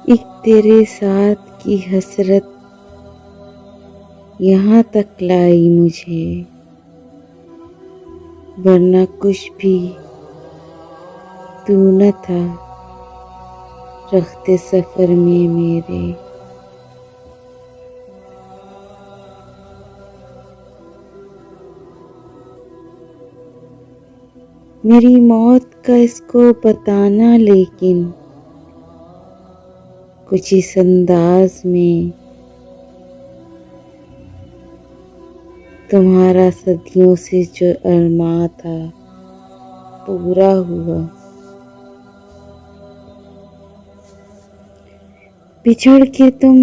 एक तेरे साथ की हसरत यहाँ तक लाई मुझे, वरना कुछ भी तू न था रखते सफर में मेरे। मेरी मौत का इसको बताना, लेकिन कुछ इस अंदाज में तुम्हारा सदियों से जो अरमां था पूरा हुआ। बिछड़ के तुम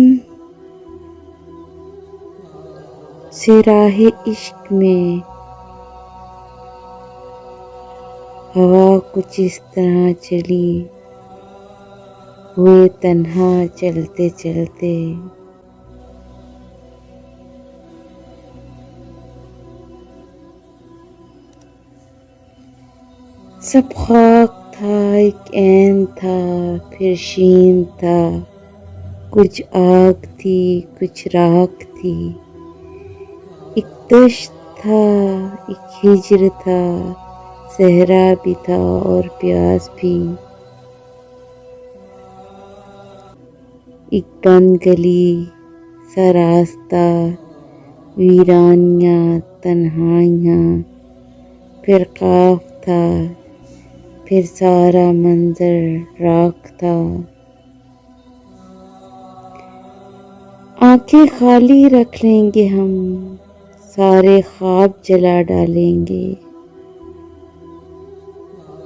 से राहे इश्क में, हवा कुछ इस तरह चली हुए तन्हा चलते चलते। सब खाक था, एक ऐन था, फिर शीन था, कुछ आग थी, कुछ राख थी। एक दश्त था, एक हिज्र था, सहरा भी था और प्यास भी। एक बंद गली सा रास्ता, वीरानियाँ तन्हाइयाँ, फिर काफ था, फिर सारा मंजर राख था। आंखें खाली रख लेंगे हम, सारे ख्वाब जला डालेंगे,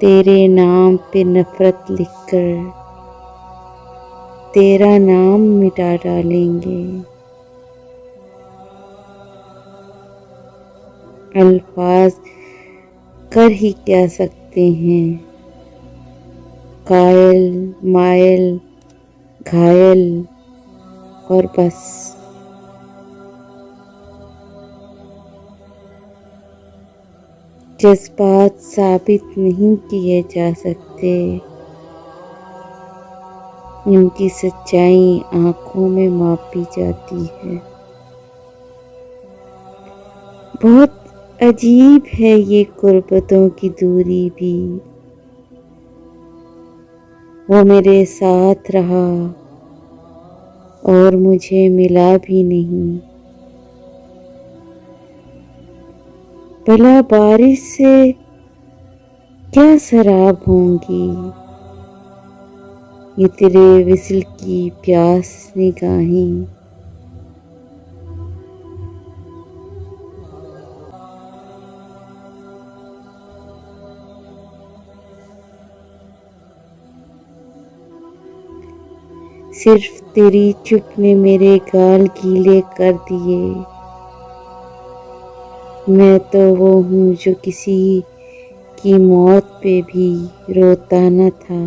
तेरे नाम पे नफरत लिखकर तेरा नाम मिटा डालेंगे। अल्फाज कर ही क्या सकते हैं, कायल मायल घायल और बस। जज्बात साबित नहीं किए जा सकते, उनकी सच्चाई आंखों में मापी जाती है। बहुत अजीब है ये गुर्बतों की दूरी भी, वो मेरे साथ रहा और मुझे मिला भी नहीं। भला बारिश से क्या शराब होंगी, ये तेरे विसल की प्यास निगाहें। सिर्फ तेरी चुप ने मेरे गाल गीले कर दिए। मैं तो वो हूँ जो किसी की मौत पे भी रोता न था।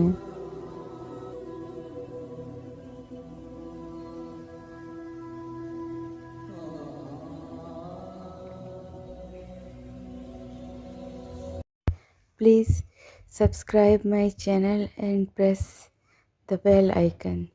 Please subscribe my channel and press the bell icon.